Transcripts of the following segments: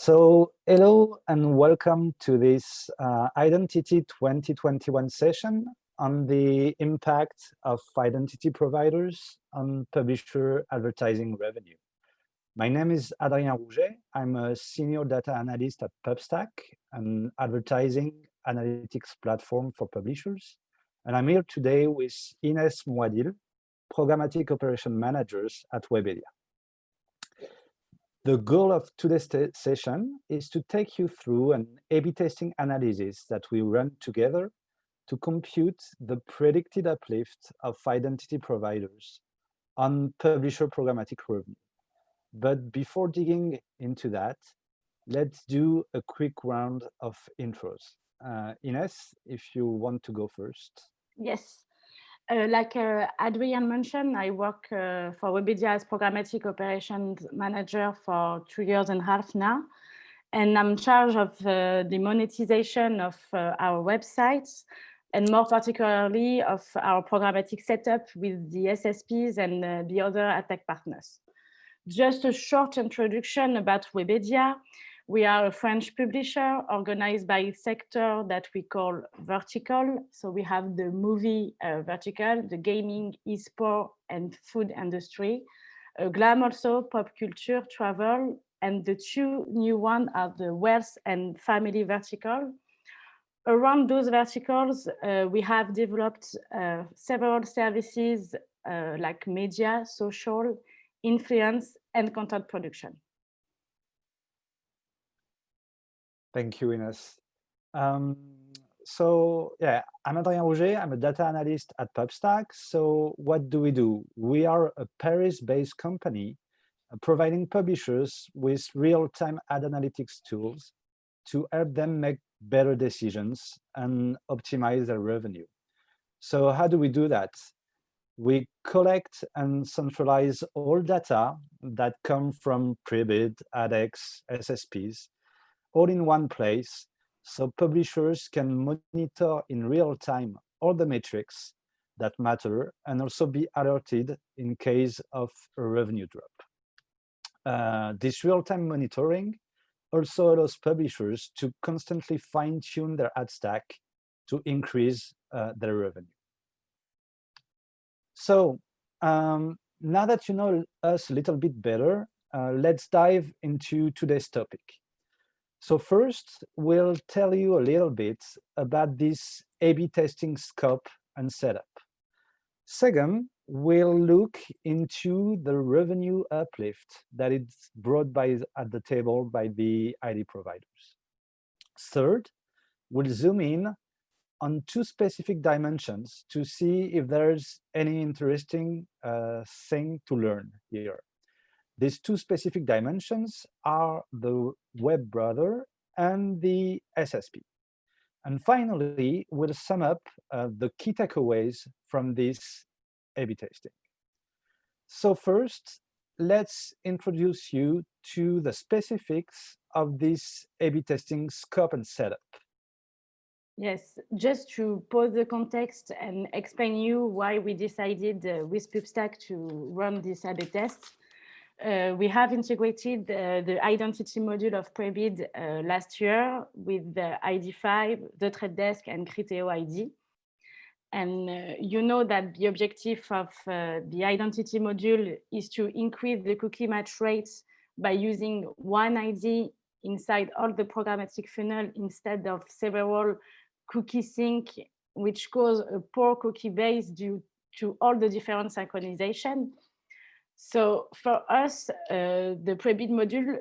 Hello and welcome to this Identity 2021 session on the impact of identity providers on publisher advertising revenue. My name is Adrien Rouget. I'm a senior data analyst at Popstack, an advertising analytics platform for publishers. And I'm here today with Ines Mouadil, programmatic operation managers at Relia. The goal of today's session is to take you through an A/B testing analysis that we run together to compute the predicted uplift of identity providers on publisher programmatic revenue. But before digging into that, let's do a quick round of intros. Ines, if you want to go first. Yes. Like Adrien mentioned, I work for Webedia as programmatic operations manager for 2.5 years now. And I'm in charge of the monetization of our websites, and more particularly of our programmatic setup with the SSPs and the other ad tech partners. Just a short introduction about Webedia. We are a French publisher organized by sector that we call vertical. So we have the movie vertical, the gaming, esport, and food industry. Glam also, pop culture, travel, and the two new ones are the wealth and family vertical. Around those verticals, we have developed several services like media, social, influence, and content production. Thank you, Ines. I'm Adrien Rouget. I'm a data analyst at Popstack. So what do? We are a Paris-based company providing publishers with real-time ad analytics tools to help them make better decisions and optimize their revenue. So how do we do that? We collect and centralize all data that come from prebid, AdX, SSPs, all in one place, so publishers can monitor in real time all the metrics that matter and also be alerted in case of a revenue drop. This real-time monitoring also allows publishers to constantly fine-tune their ad stack to increase their revenue. So now that you know us a little bit better, let's dive into today's topic. So first, we'll tell you a little bit about this A/B testing scope and setup. Second, we'll look into the revenue uplift that is brought at the table by the ID providers. Third, we'll zoom in on two specific dimensions to see if there's any interesting thing to learn here. These two specific dimensions are the web browser and the SSP. And finally, we'll sum up the key takeaways from this A/B testing. So first, let's introduce you to the specifics of this A/B testing scope and setup. Yes, just to pose the context and explain you why we decided with Popstack to run this A/B test. We have integrated the identity module of prebid last year with the ID5, the Trade Desk, and Criteo ID. And you know that the objective of the identity module is to increase the cookie match rates by using one ID inside all the programmatic funnel instead of several cookie sync, which cause a poor cookie base due to all the different synchronization. So for us, the prebid module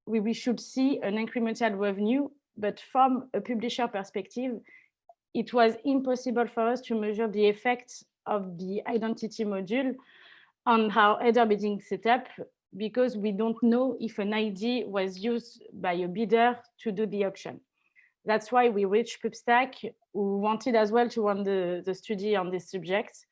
we should see an incremental revenue, but from a publisher perspective, it was impossible for us to measure the effect of the identity module on our header bidding setup because we don't know if an ID was used by a bidder to do the auction. That's why we reached Popstack, who wanted as well to run the study on this subject.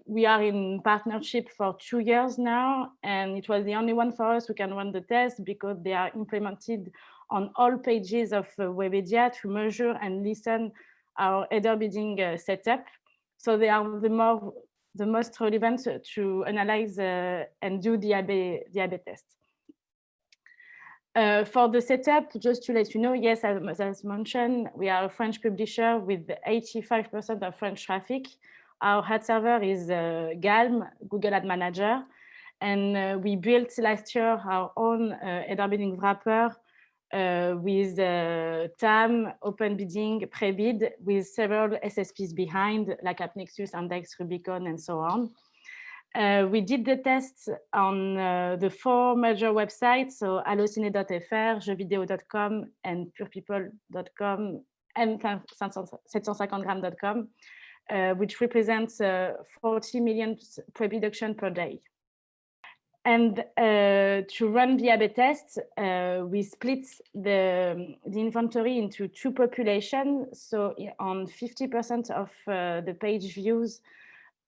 We are in partnership for 2 years now, and it was the only one for us who can run the test because they are implemented on all pages of Webedia to measure and listen our header bidding setup. So they are the most relevant to analyze and do the A/B test. For the setup, just to let you know, yes, as mentioned, we are a French publisher with 85% of French traffic. Our ad server is Galm, Google Ad Manager. And we built last year our own header bidding wrapper with TAM, Open Bidding, Prebid, with several SSPs behind, like AppNexus, Index, Rubicon, and so on. We did the tests on the 4 major websites, so allocine.fr, jeuxvideo.com, and purepeople.com, and 750gram.com, which represents 40 million prebid auction per day. And to run the A/B test, we split the inventory into 2 populations. So on 50% of the page views,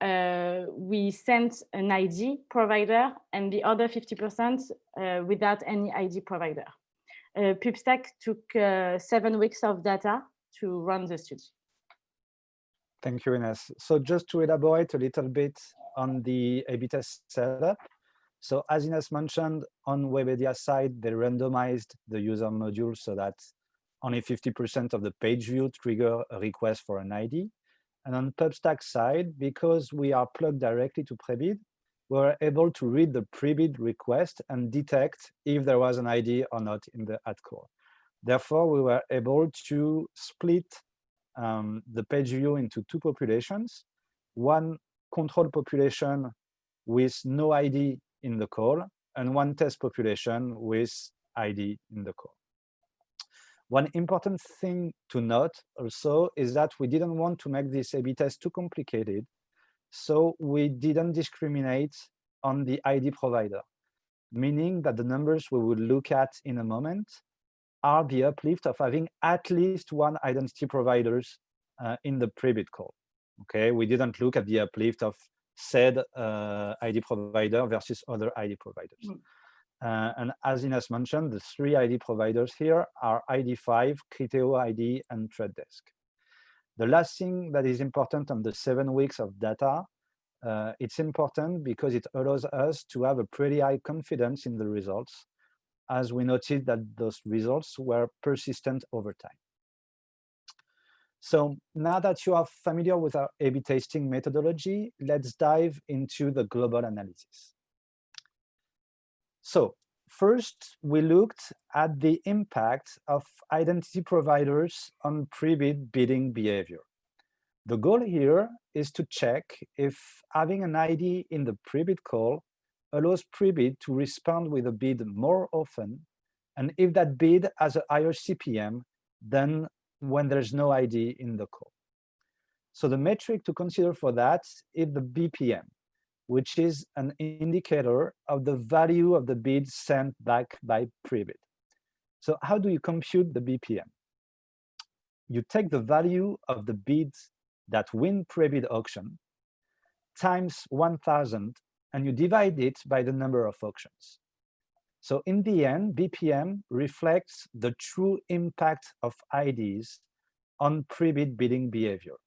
we sent an ID provider, and the other 50% without any ID provider. Popstack took 7 weeks of data to run the study. Thank you, Ines. So just to elaborate a little bit on the A/B test setup. So as Ines mentioned, on Webedia side, they randomized the user module so that only 50% of the page view trigger a request for an ID. And on Popstack side, because we are plugged directly to prebid, we were able to read the prebid request and detect if there was an ID or not in the ad core. Therefore, we were able to split the page view into 2 populations, one control population with no ID in the call, and one test population with ID in the call. One important thing to note also is that we didn't want to make this A/B test too complicated, so we didn't discriminate on the ID provider, meaning that the numbers we will look at in a moment are the uplift of having at least one identity providers in the prebid call. Okay, we didn't look at the uplift of said ID provider versus other ID providers. And as Ines mentioned, the 3 ID providers here are ID5, Criteo ID, and Trade Desk. The last thing that is important on the 7 weeks of data, it's important because it allows us to have a pretty high confidence in the results, as we noticed that those results were persistent over time. So now that you are familiar with our A/B testing methodology, let's dive into the global analysis. So first, we looked at the impact of identity providers on prebid bidding behavior. The goal here is to check if having an ID in the prebid call allows prebid to respond with a bid more often, and if that bid has a higher CPM than when there's no ID in the call. So the metric to consider for that is the BPM, which is an indicator of the value of the bid sent back by prebid. So how do you compute the BPM? You take the value of the bids that win prebid auction times 1,000, and you divide it by the number of auctions. So in the end, BPM reflects the true impact of IDs on prebid bidding behavior,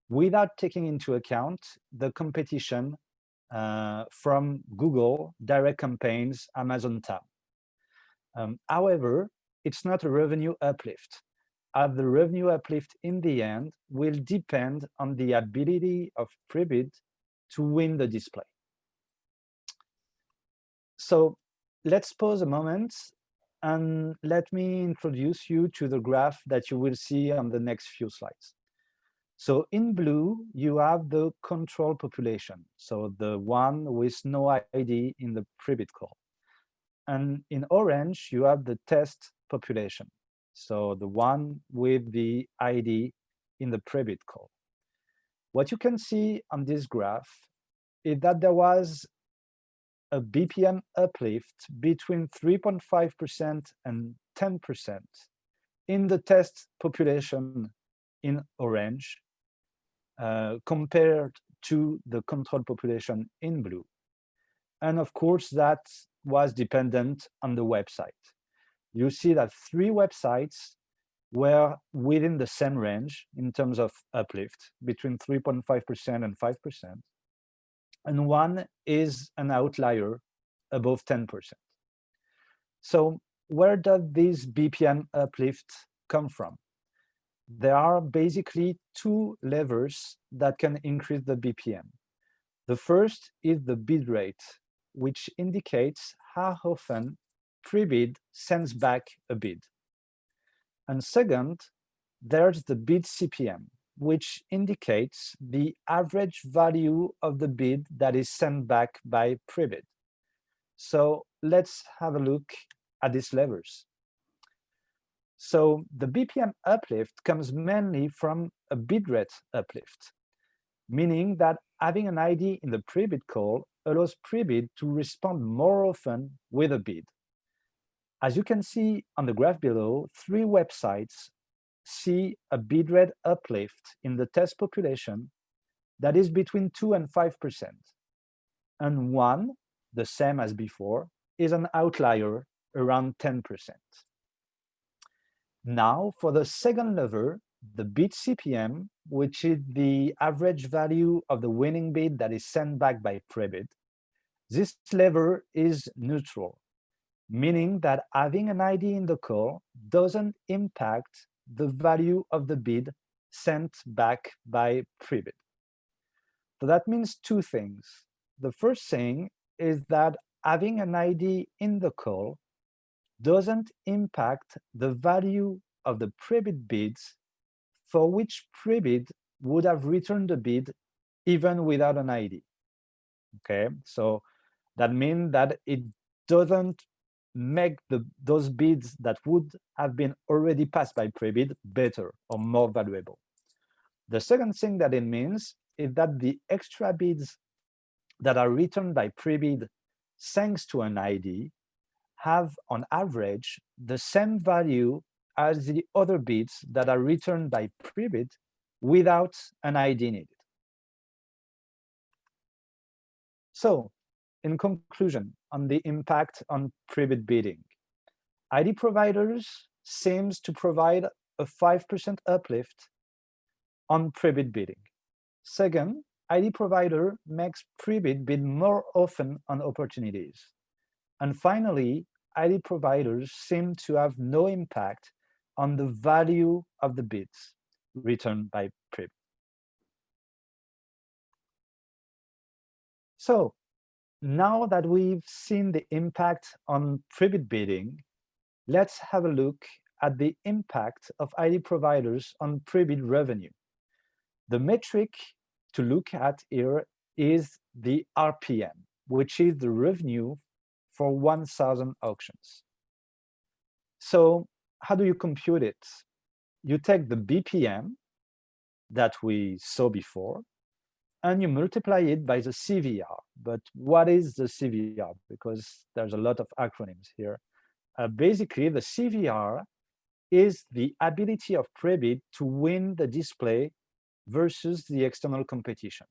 without taking into account the competition from Google, direct campaigns, Amazon TAM. However, it's not a revenue uplift, as the revenue uplift in the end will depend on the ability of prebid to win the display. So let's pause a moment and let me introduce you to the graph that you will see on the next few slides. So in blue, you have the control population, so the one with no ID in the prebid call. And in orange, you have the test population, so the one with the ID in the prebid call. What you can see on this graph is that there was a BPM uplift between 3.5% and 10% in the test population in orange compared to the control population in blue. And of course, that was dependent on the website. You see that 3 websites were within the same range in terms of uplift, between 3.5% and 5%. And one is an outlier above 10%. So where does this BPM uplift come from? There are basically two levers that can increase the BPM. The first is the bid rate, which indicates how often prebid sends back a bid. And second, there's the bid CPM, which indicates the average value of the bid that is sent back by prebid. So let's have a look at these levers. So the BPM uplift comes mainly from a bid rate uplift, meaning that having an ID in the prebid call allows prebid to respond more often with a bid. As you can see on the graph below, 3 websites see a bid rate uplift in the test population that is between 2 and 5%. And one, the same as before, is an outlier around 10%. Now, for the second lever, the bid CPM, which is the average value of the winning bid that is sent back by prebid, this lever is neutral, meaning that having an ID in the call doesn't impact the value of the bid sent back by prebid. So that means two things. The first thing is that having an ID in the call doesn't impact the value of the prebid bids for which prebid would have returned the bid even without an ID. Okay, so that means that it doesn't make those bids that would have been already passed by prebid better or more valuable. The second thing that it means is that the extra bids that are returned by prebid thanks to an ID have on average the same value as the other bids that are returned by prebid without an ID needed. So, in conclusion, on the impact on prebid bidding, ID providers seems to provide a 5% uplift on prebid bidding. Second, ID provider makes prebid bid more often on opportunities. And finally, ID providers seem to have no impact on the value of the bids returned by prebid. So now that we've seen the impact on prebid bidding, let's have a look at the impact of ID providers on prebid revenue. The metric to look at here is the RPM, which is the revenue for 1,000 auctions. So how do you compute it? You take the BPM that we saw before, and you multiply it by the CVR. But what is the CVR? Because there's a lot of acronyms here. Basically, the CVR is the ability of prebid to win the display versus the external competition.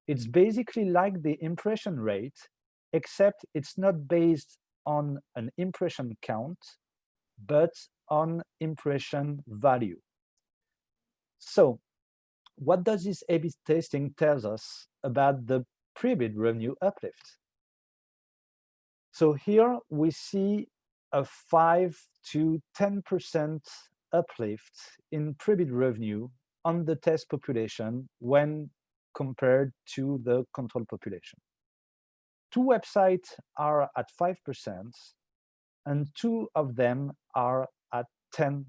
It's basically like the impression rate, except it's not based on an impression count, but on impression value. So what does this A/B testing tell us about the prebid revenue uplift? So here we see a 5 to 10% uplift in prebid revenue on the test population when compared to the control population. 2 websites are at 5%, and 2 of them are at 10%.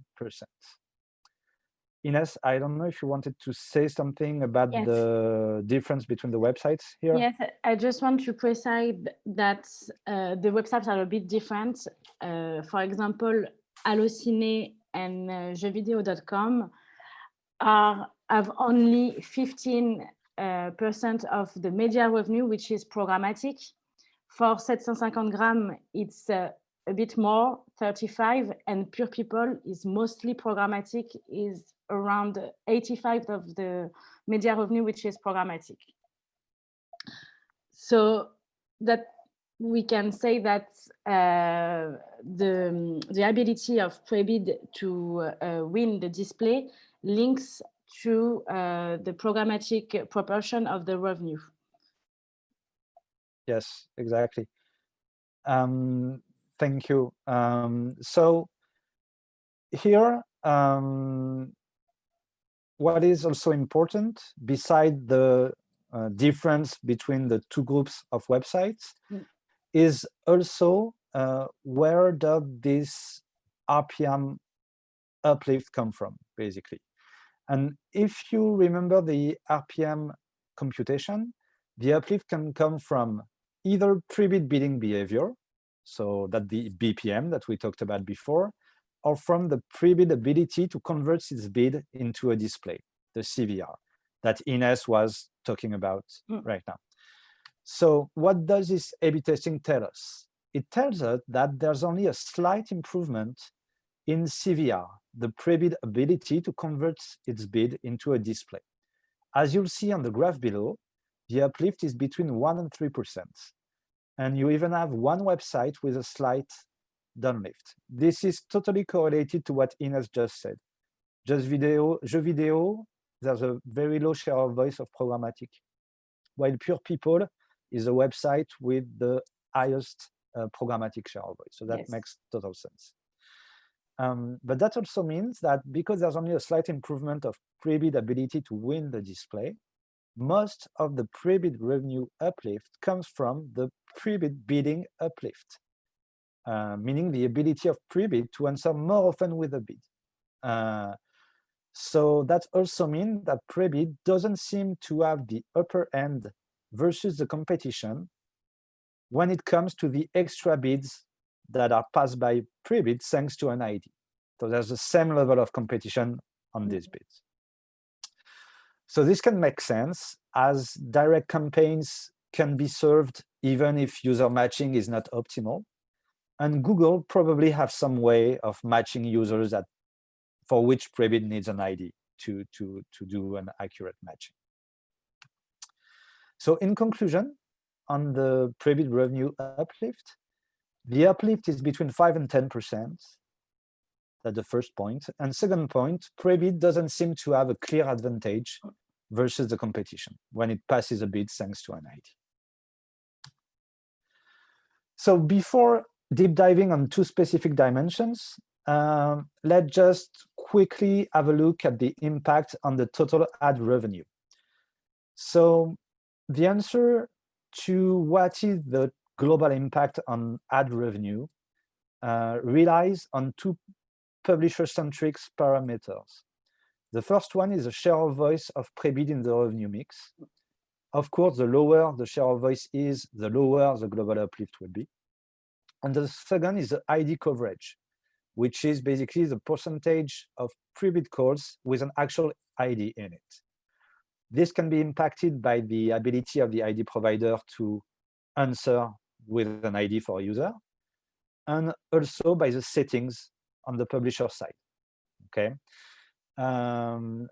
Ines, I don't know if you wanted to say something about the difference between the websites here. Yes, I just want to precise that the websites are a bit different. For example, Allociné and jeuxvideo.com have only 15% of the media revenue, which is programmatic. For 750 gram, it's a bit more, 35, and Pure People is mostly programmatic, is around 85 of the media revenue, which is programmatic. So that we can say that the ability of prebid to win the display links to the programmatic proportion of the revenue. Yes, exactly. Thank you. So here, what is also important, beside the difference between the two groups of websites, is also where does this RPM uplift come from, basically. And if you remember the RPM computation, the uplift can come from either prebid bidding behavior, so that the BPM that we talked about before, or from the prebid ability to convert its bid into a display, the CVR, that Ines was talking about right now. So what does this A/B testing tell us? It tells us that there's only a slight improvement in CVR, the prebid ability to convert its bid into a display. As you'll see on the graph below, the uplift is between 1 and 3%. And you even have one website with a slight downlift. This is totally correlated to what Ines just said. Jeux vidéo, there's a very low share of voice of programmatic, while Pure People is a website with the highest programmatic share of voice. So that makes total sense. But that also means that because there's only a slight improvement of prebid ability to win the display, most of the prebid revenue uplift comes from the prebid bidding uplift, meaning the ability of prebid to answer more often with a bid. So that also means that prebid doesn't seem to have the upper end versus the competition when it comes to the extra bids that are passed by prebid thanks to an ID. So there's the same level of competition on these bids. So this can make sense, as direct campaigns can be served even if user matching is not optimal. And Google probably have some way of matching users for which prebid needs an ID to do an accurate matching. So in conclusion, on the prebid revenue uplift, the uplift is between 5 and 10%. That's the first point. And second point, prebid doesn't seem to have a clear advantage versus the competition when it passes a bid thanks to an ID. So before deep diving on two specific dimensions, let's just quickly have a look at the impact on the total ad revenue. So the answer to what is the global impact on ad revenue relies on two publisher-centric parameters. The first one is the share of voice of prebid in the revenue mix. Of course, the lower the share of voice is, the lower the global uplift will be. And the second is the ID coverage, which is basically the percentage of prebid calls with an actual ID in it. This can be impacted by the ability of the ID provider to answer with an ID for a user, and also by the settings on the publisher side. Okay.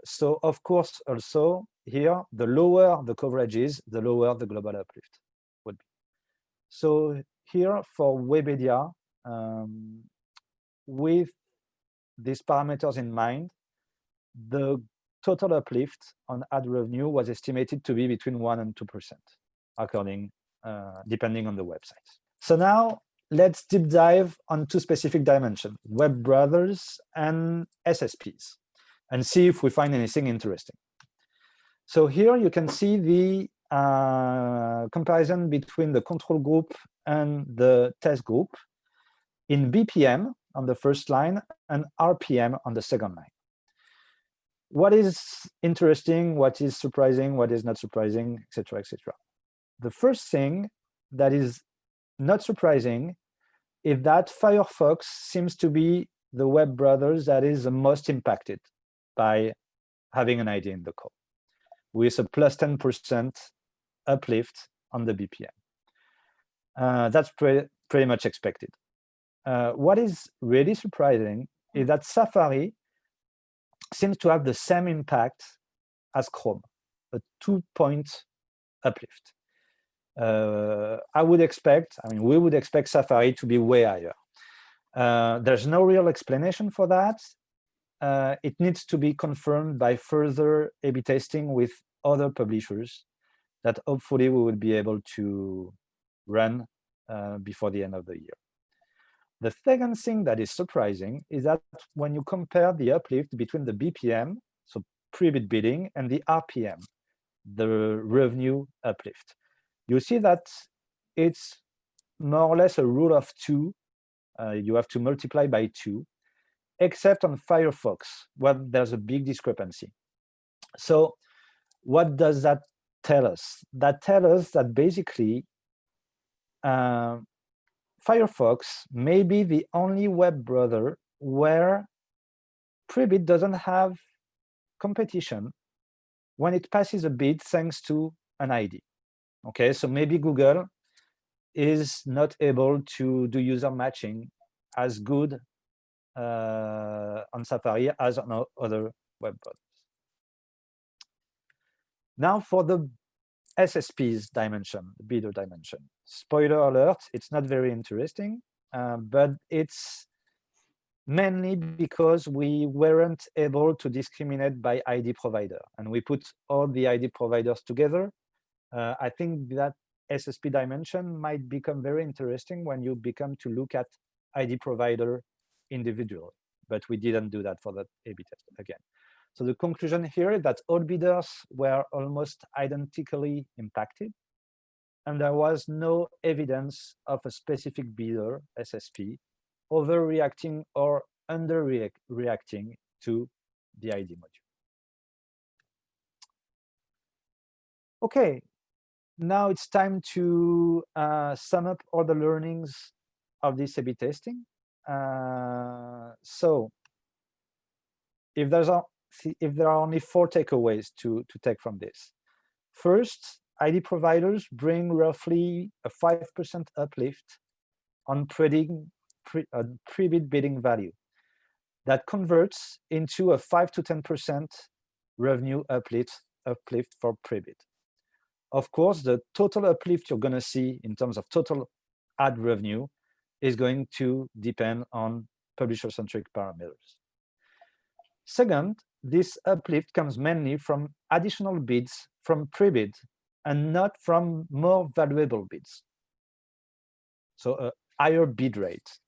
So of course, also here, the lower the coverage is, the lower the global uplift would be. So here for Webedia, with these parameters in mind, the total uplift on ad revenue was estimated to be between 1 and 2%, according, depending on the website. So now let's deep dive on two specific dimensions, web browsers and SSPs, and see if we find anything interesting. So here you can see the comparison between the control group and the test group in BPM on the first line and RPM on the second line. What is interesting, what is surprising, what is not surprising, etc., etc. The first thing that is not surprising is that Firefox seems to be the web browser that is the most impacted by having an ID in the call, with a plus 10% uplift on the BPM. That's pretty much expected. What is really surprising is that Safari seems to have the same impact as Chrome, a 2-point uplift. I would expect, I mean, we would expect Safari to be way higher. There's no real explanation for that. It needs to be confirmed by further A/B testing with other publishers that hopefully we will be able to run before the end of the year. The second thing that is surprising is that when you compare the uplift between the BPM, so pre-bid bidding, and the RPM, the revenue uplift, you see that it's more or less a rule of two. You have to multiply by 2, except on Firefox, where there's a big discrepancy. So what does that tell us? That tells us that basically Firefox may be the only web browser where prebid doesn't have competition when it passes a bid thanks to an ID. Okay, so maybe Google is not able to do user matching as good on Safari as on other web browsers. Now for the SSP's dimension, the bidder dimension. Spoiler alert, it's not very interesting, but it's mainly because we weren't able to discriminate by ID provider, and we put all the ID providers together. I think that SSP dimension might become very interesting when you become to look at ID provider individually, but we didn't do that for that A/B test again. So the conclusion here is that all bidders were almost identically impacted, and there was no evidence of a specific bidder, SSP, overreacting or underreacting to the ID module. Okay, now it's time to sum up all the learnings of this A/B testing. So if there are only 4 takeaways to take from this. First, ID providers bring roughly a 5% uplift on pre-bid bidding value. That converts into a 5 to 10% revenue uplift for pre-bid. Of course, the total uplift you're going to see in terms of total ad revenue is going to depend on publisher-centric parameters. Second, this uplift comes mainly from additional bids from pre-bid and not from more valuable bids. So a higher bid rate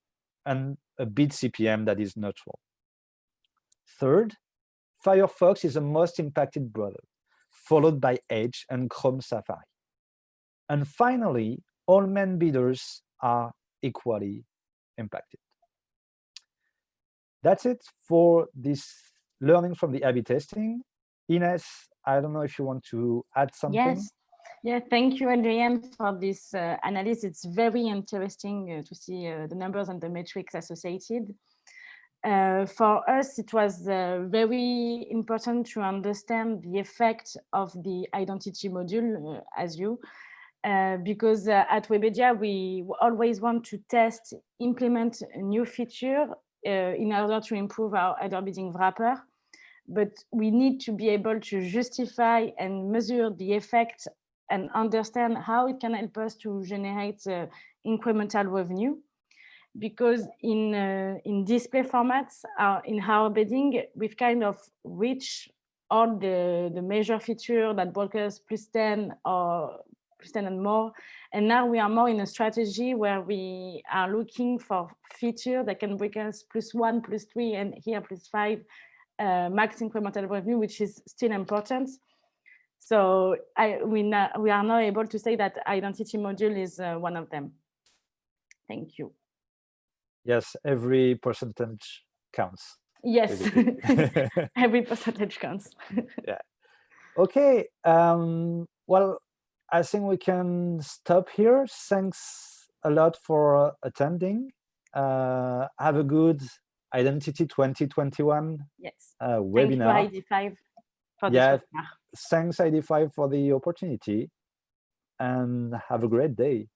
and a bid CPM that is neutral. Third, Firefox is the most impacted browser, followed by Edge and Chrome Safari. And finally, all main bidders are equally impacted. That's it for this learning from the A/B testing. Ines, I don't know if you want to add something. Yes. Yeah, thank you, Adrien, for this analysis. It's very interesting to see the numbers and the metrics associated. For us, it was very important to understand the effect of the identity module, because at Webedia, we always want to test, implement a new feature in order to improve our header bidding wrapper. But we need to be able to justify and measure the effect and understand how it can help us to generate incremental revenue. Because in display formats, in our bidding, we've kind of reached all the major feature that brought us +10 or +10 and more. And now we are more in a strategy where we are looking for feature that can bring us +1, +3, and here +5 max incremental revenue, which is still important. So we are now able to say that identity module is one of them. Thank you. Yes, every percentage counts. Yes, every percentage counts. Yeah. Okay. Well, I think we can stop here. Thanks a lot for attending. Have a good Identity 2021 webinar. Thank you, ID5, for this webinar. Thanks, ID5, for the opportunity, and have a great day.